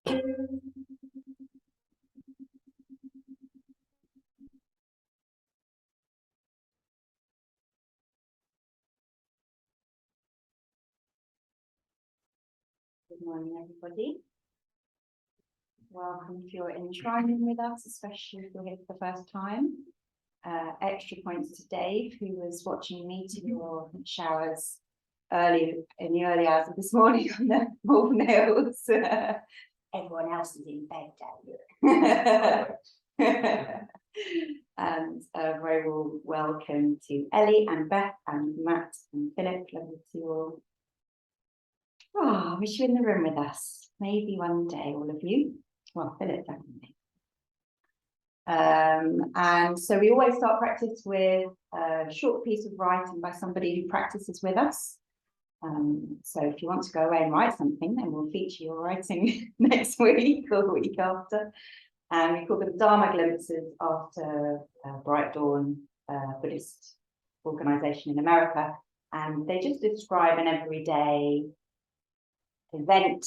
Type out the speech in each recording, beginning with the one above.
Good morning, everybody. Welcome if you're enshrining with us, especially if you're here for the first time. Extra points to Dave, who was watching me to your showers in the early hours of this morning on the ball nails. Everyone else is in bed, Dave. And a very warm welcome to Ellie and Beth and Matt and Philip. Lovely to you all. Oh, I wish you were in the room with us. Maybe one day, all of you. Well, Philip, definitely. And so we always start practice with a short piece of writing by somebody who practices with us. So if you want to go away and write something, then we'll feature your writing next week or the week after. And we call them Dharma Glimpses after Bright Dawn Buddhist organization in America. And they just describe an everyday event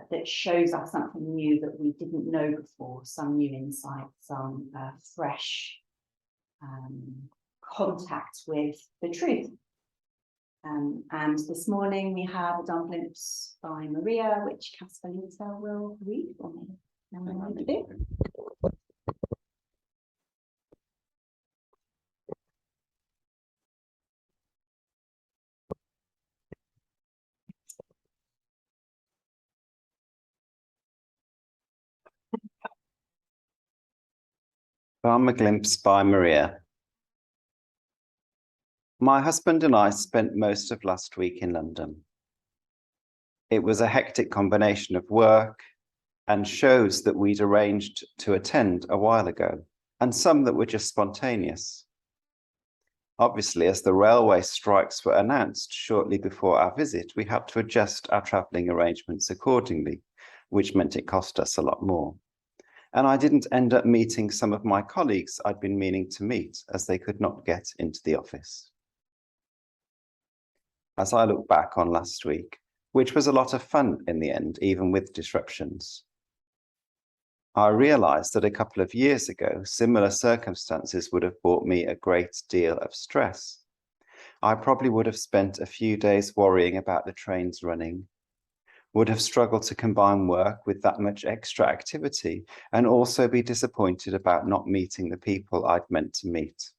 that shows us something new that we didn't know before, some new insight, some fresh contact with the truth. And this morning we have a Dharma Glimpse by Maria, which Casper Linsell will read for me. Dharma Glimpse by Maria. My husband and I spent most of last week in London. It was a hectic combination of work and shows that we'd arranged to attend a while ago, and some that were just spontaneous. Obviously, as the railway strikes were announced shortly before our visit, we had to adjust our travelling arrangements accordingly, which meant it cost us a lot more. And I didn't end up meeting some of my colleagues I'd been meaning to meet, as they could not get into the office. As I look back on last week, which was a lot of fun in the end, even with disruptions, I realized that a couple of years ago, similar circumstances would have brought me a great deal of stress. I probably would have spent a few days worrying about the trains running, would have struggled to combine work with that much extra activity, and also be disappointed about not meeting the people I'd meant to meet.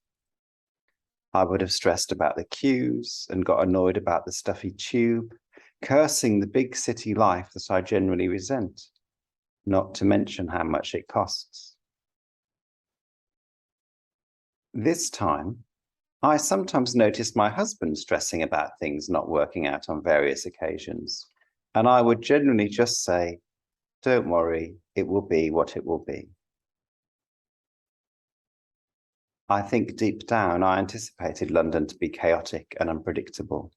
I would have stressed about the queues and got annoyed about the stuffy tube, cursing the big city life that I generally resent, not to mention how much it costs. This time, I sometimes noticed my husband stressing about things not working out on various occasions, and I would generally just say, "Don't worry, it will be what it will be." I think deep down, I anticipated London to be chaotic and unpredictable.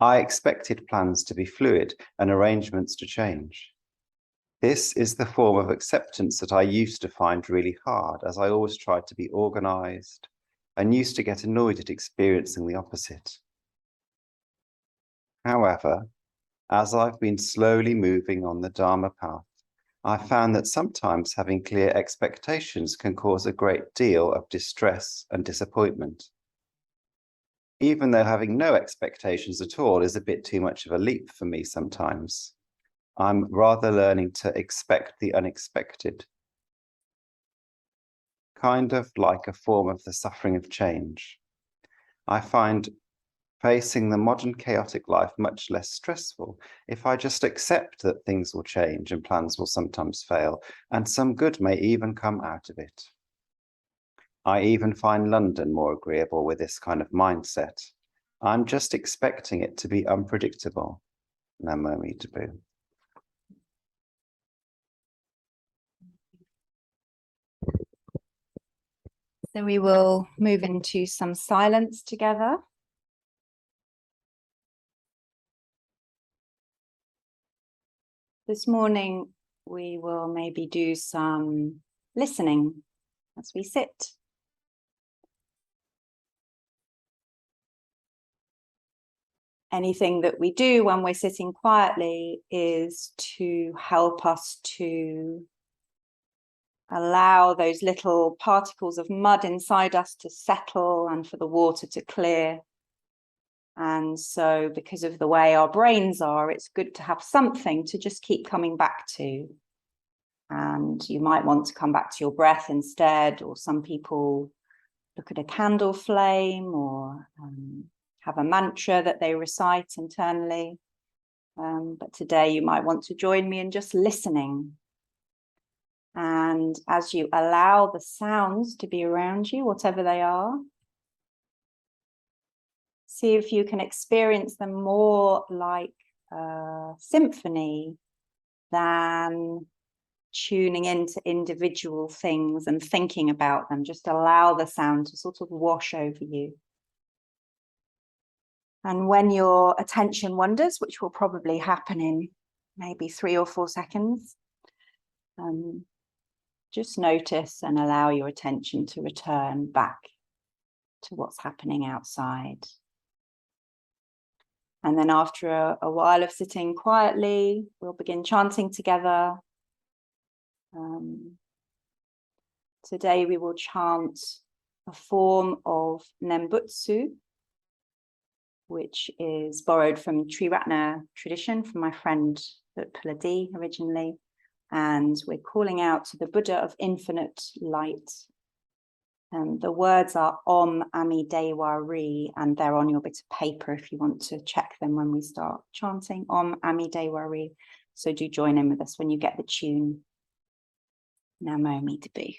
I expected plans to be fluid and arrangements to change. This is the form of acceptance that I used to find really hard, as I always tried to be organized and used to get annoyed at experiencing the opposite. However, as I've been slowly moving on the Dharma path, I found that sometimes having clear expectations can cause a great deal of distress and disappointment. Even though having no expectations at all is a bit too much of a leap for me sometimes, I'm rather learning to expect the unexpected, kind of like a form of the suffering of change. I find facing the modern chaotic life much less stressful if I just accept that things will change and plans will sometimes fail, and some good may even come out of it. I even find London more agreeable with this kind of mindset. I'm just expecting it to be unpredictable. Namo me taboo. So we will move into some silence together. This morning, we will maybe do some listening as we sit. anything that we do when we're sitting quietly is to help us to allow those little particles of mud inside us to settle and for the water to clear. And so because of the way our brains are, it's good to have something to just keep coming back to. And you might want to come back to your breath instead, or some people look at a candle flame or have a mantra that they recite internally. But today you might want to join me in just listening. And as you allow the sounds to be around you, whatever they are, see if you can experience them more like a symphony than tuning into individual things and thinking about them. Just allow the sound to sort of wash over you. And when your attention wanders, which will probably happen in maybe 3 or 4 seconds, just notice and allow your attention to return back to what's happening outside. And then after a while of sitting quietly, we'll begin chanting together. Today we will chant a form of Nembutsu, which is borrowed from Triratna tradition from my friend Puladi originally. And we're calling out to the Buddha of infinite light. The words are Om Ami Dewa Ri, and they're on your bit of paper if you want to check them when we start chanting Om Ami Dewa Ri. So do join in with us when you get the tune. Namo Me to Be.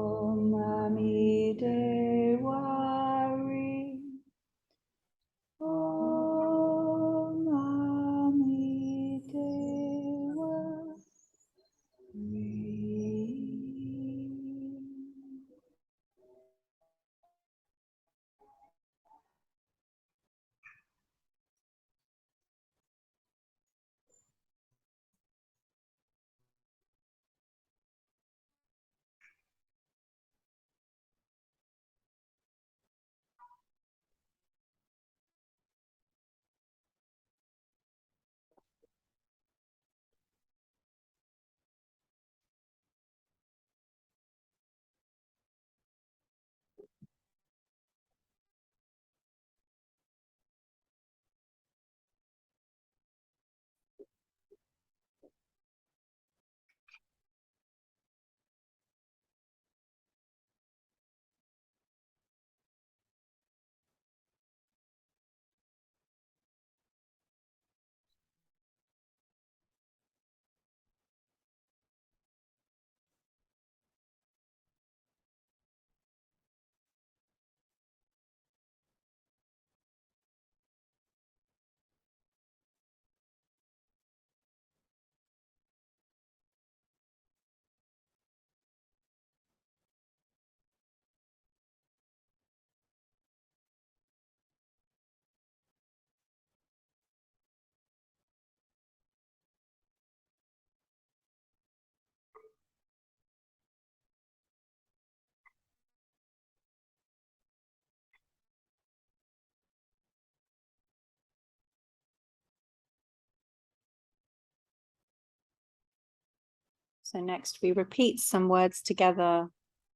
So next we repeat some words together,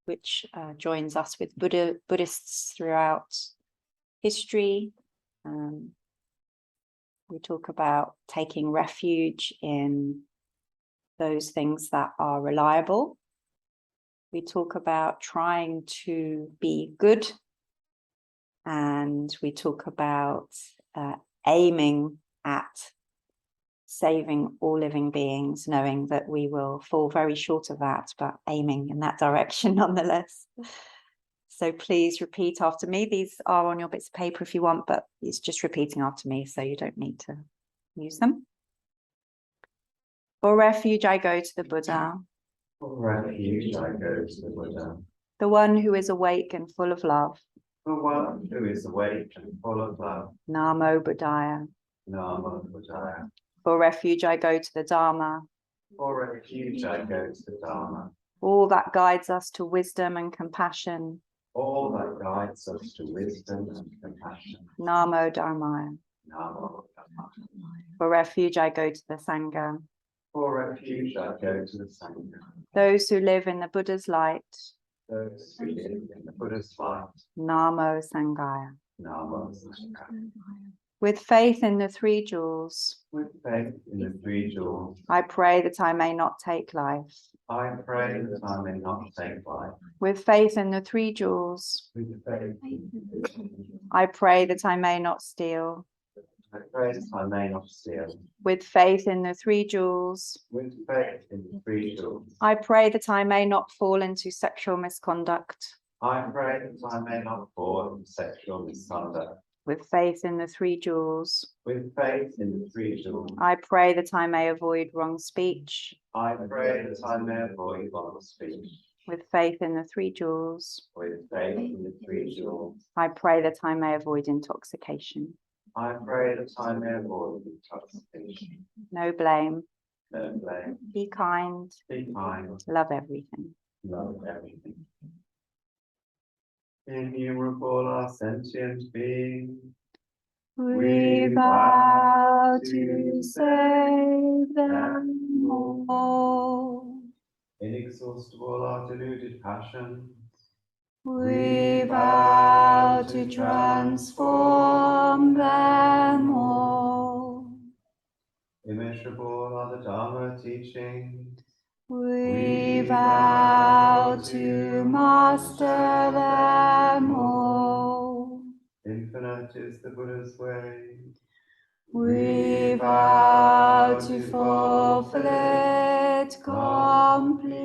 which joins us with Buddhists throughout history. We talk about taking refuge in those things that are reliable. We talk about trying to be good. And we talk about aiming at saving all living beings, knowing that we will fall very short of that, but aiming in that direction nonetheless. So please repeat after me. These are on your bits of paper if you want, but it's just repeating after me, so you don't need to use them. For refuge, I go to the Buddha. For refuge, I go to the Buddha. The one who is awake and full of love. The one who is awake and full of love. Namo Buddhaya. Namo Buddhaya. For refuge, I go to the Dharma. For refuge, I go to the Dharma. All that guides us to wisdom and compassion. All that guides us to wisdom and compassion. Namo Dharmaya. Namo Dharmaya. For refuge, I go to the Sangha. For refuge, I go to the Sangha. Those who live in the Buddha's light. Those who live in the Buddha's light. Namo Sanghaya. Namo Sanghaya. With faith in the three jewels. With faith in the three jewels. I pray that I may not take life. I pray that I may not take life. With faith in the three jewels. With faith in the three jewels. I pray that I may not steal. I pray that I may not steal. With faith in the three jewels. With faith in the three jewels. I pray that I may not fall into sexual misconduct. I pray that I may not fall into sexual misconduct. With faith in the three jewels. With faith in the three jewels. I pray that I may avoid wrong speech. I pray that I may avoid wrong speech. With faith in the three jewels. With faith in the three jewels. I pray that I may avoid intoxication. I pray that I may avoid intoxication. No blame. No blame. Be kind. Be kind. Love everything. Love everything. Innumerable are sentient beings. We vow to save them all. Inexhaustible are deluded passions. We vow to transform them all. Immeasurable are the Dharma teachings. We vow to master them all. Infinite is the Buddha's way. We vow to fulfill it completely.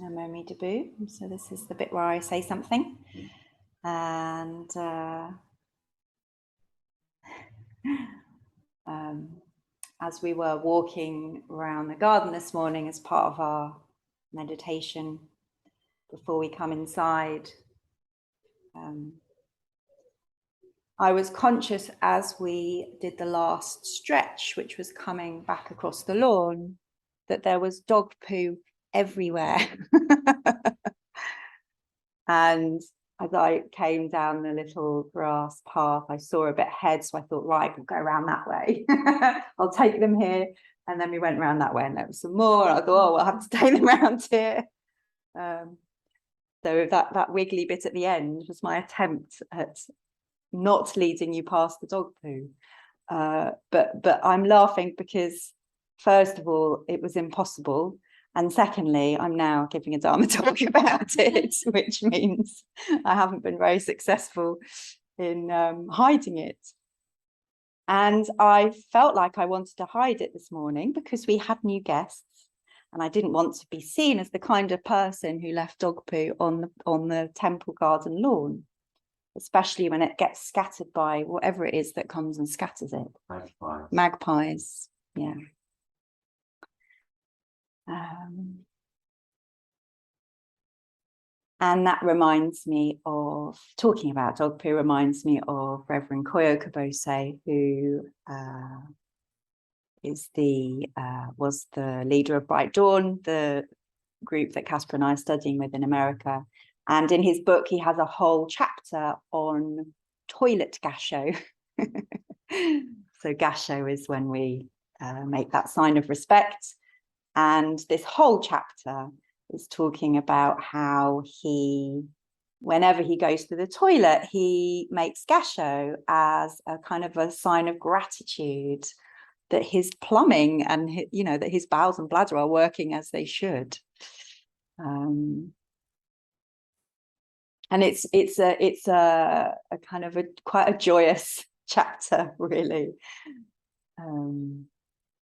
Namo Buddhaya. So this is the bit where I say something, and as we were walking around the garden this morning as part of our meditation before we come inside, I was conscious as we did the last stretch, which was coming back across the lawn, that there was dog poo everywhere. And as I came down the little grass path, I saw a bit ahead, so I thought, right, we'll go around that way. I'll take them here. And then we went around that way, and there was some more. I thought, oh, we'll have to take them around here. So that wiggly bit at the end was my attempt at not leading you past the dog poo. But I'm laughing because, first of all, it was impossible. And secondly, I'm now giving a Dharma talk about it, which means I haven't been very successful in hiding it. And I felt like I wanted to hide it this morning because we had new guests, and I didn't want to be seen as the kind of person who left dog poo on the temple garden lawn, especially when it gets scattered by whatever it is that comes and scatters it. Magpies. Magpies, yeah. And that reminds me of, talking about dog poo reminds me of Reverend Koyo Kabose, who was the leader of Bright Dawn, the group that Casper and I are studying with in America. And in his book, he has a whole chapter on toilet gasho. So gasho is when we make that sign of respect. And this whole chapter is talking about how whenever he goes to the toilet, he makes gasho as a kind of a sign of gratitude that his plumbing and that his bowels and bladder are working as they should. And it's a kind of quite a joyous chapter, really,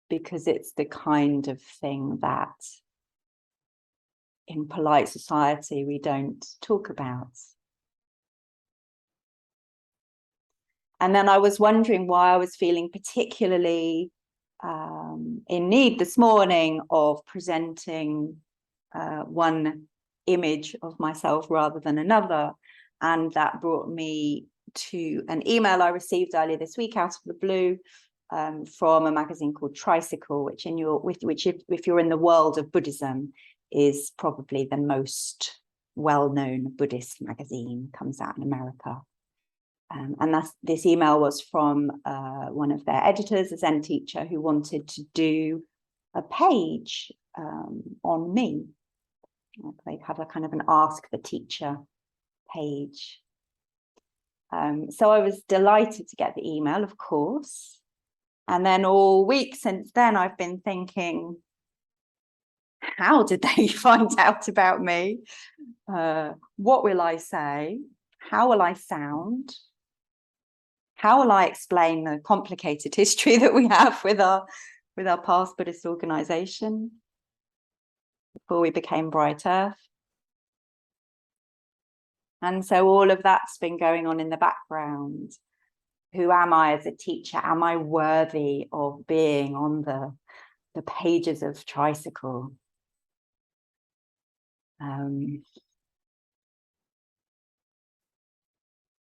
because it's the kind of thing that in polite society we don't talk about. And then I was wondering why I was feeling particularly in need this morning of presenting one image of myself rather than another. And that brought me to an email I received earlier this week out of the blue from a magazine called Tricycle, which if you're in the world of Buddhism is probably the most well-known Buddhist magazine, comes out in America. And this email was from one of their editors, a Zen teacher, who wanted to do a page on me. They have a kind of an Ask the Teacher page. So I was delighted to get the email, of course. And then all week since then, I've been thinking, how did they find out about me? What will I say? How will I sound? How will I explain the complicated history that we have with our past Buddhist organization before we became Bright Earth? And so all of that's been going on in the background. Who am I as a teacher? Am I worthy of being on the pages of Tricycle? And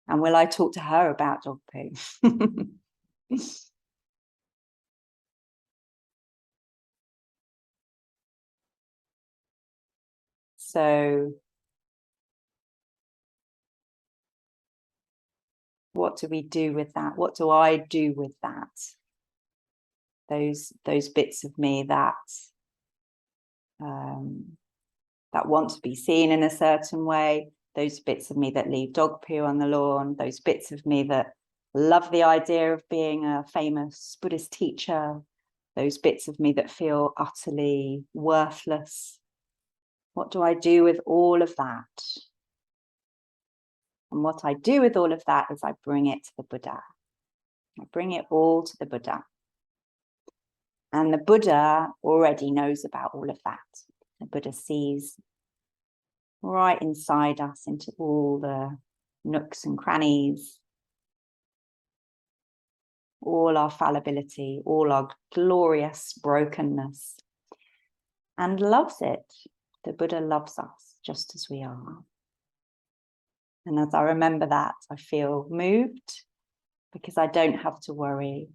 will I talk to her about dog poo? So what do we do with that? What do I do with that? Those bits of me that want to be seen in a certain way, those bits of me that leave dog poo on the lawn, those bits of me that love the idea of being a famous Buddhist teacher, those bits of me that feel utterly worthless. What do I do with all of that? And what I do with all of that is I bring it to the Buddha. I bring it all to the Buddha. And the Buddha already knows about all of that. The Buddha sees right inside us into all the nooks and crannies, all our fallibility, all our glorious brokenness, and loves it. The Buddha loves us just as we are. And as I remember that, I feel moved because I don't have to worry.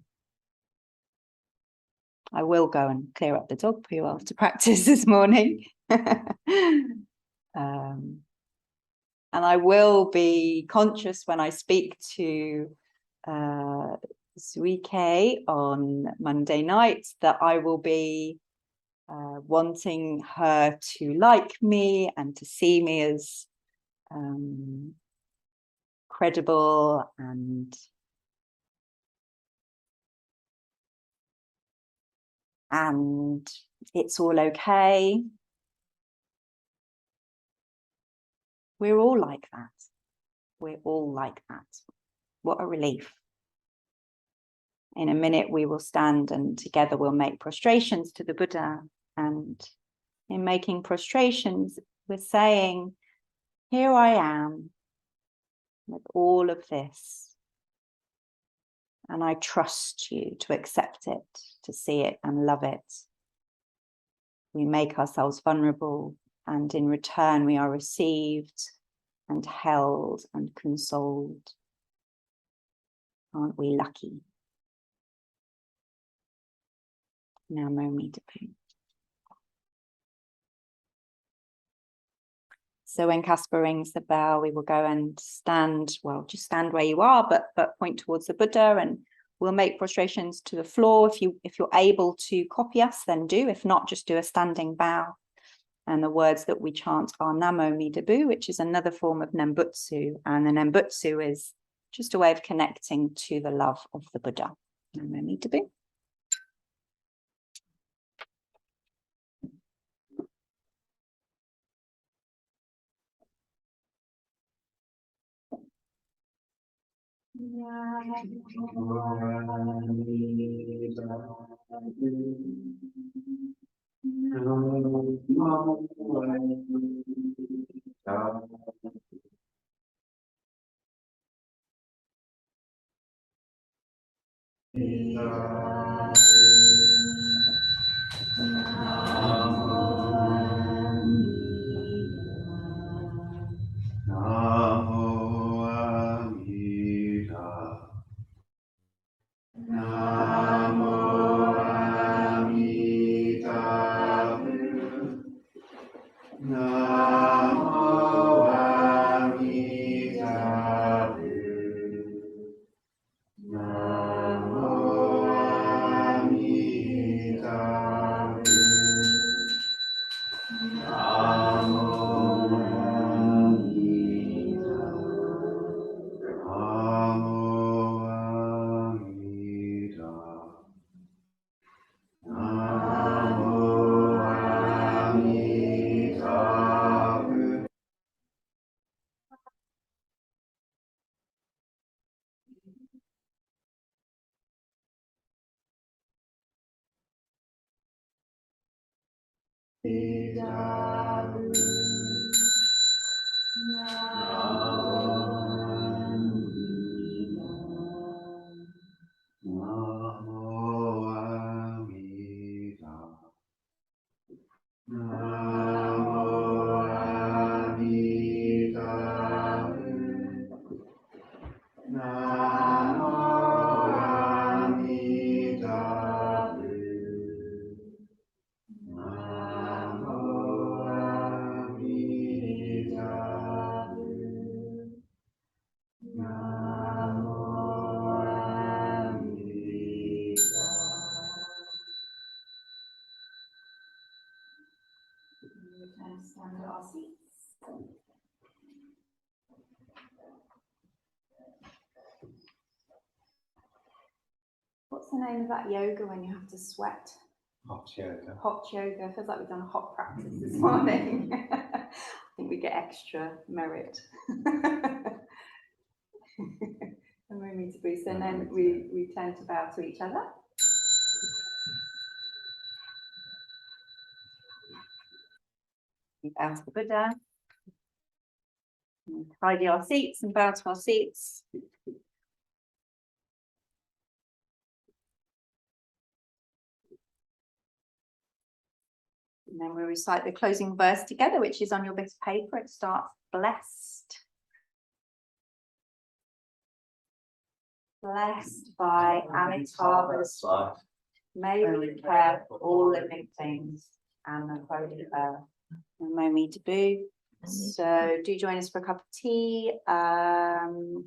I will go and clear up the dog poo after practice this morning. And I will be conscious when I speak to Suike on Monday night that I will be wanting her to like me and to see me as credible and it's all okay. We're all like that. We're all like that. What a relief. In a minute, we will stand and together we'll make prostrations to the Buddha. And in making prostrations, we're saying, here I am with all of this. And I trust you to accept it, to see it and love it. We make ourselves vulnerable, and in return, we are received and held and consoled. Aren't we lucky? Namo Mitapu. So when Casper rings the bell, we will go and stand, well, just stand where you are, but point towards the Buddha, and we'll make prostrations to the floor. If you're able to copy us, then do. If not, just do a standing bow. And the words that we chant are Namo Mi Debu, which is another form of Nembutsu. And the Nembutsu is just a way of connecting to the love of the Buddha. Namo Mi Debu. Stand at our seats. What's the name of that yoga when you have to sweat? Hot yoga. Hot yoga. Feels like we've done a hot practice this morning. I think we get extra merit. And we need to boost, and then we turn to bow to each other. We bow to the Buddha. And tidy our seats and bow to our seats. And then we'll recite the closing verse together, which is on your bit of paper. It starts, blessed. Blessed by Amitabha's life, may we care for all living things and the holy earth. Namo Mi Debu. So do join us for a cup of tea.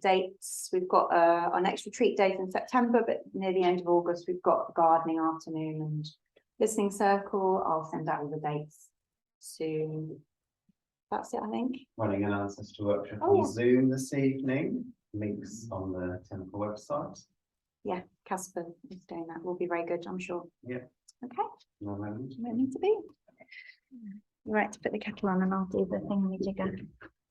Dates, we've got our next retreat date in September, but near the end of August, we've got gardening afternoon and listening circle. I'll send out all the dates soon. That's it, I think. Running an ancestor workshop on Zoom this evening. Links on the temple website. Yeah, Casper is doing that. Will be very good, I'm sure. Yeah. Okay. No moment. Where need to be. Right, to put the kettle on and I'll do the thingy jigger.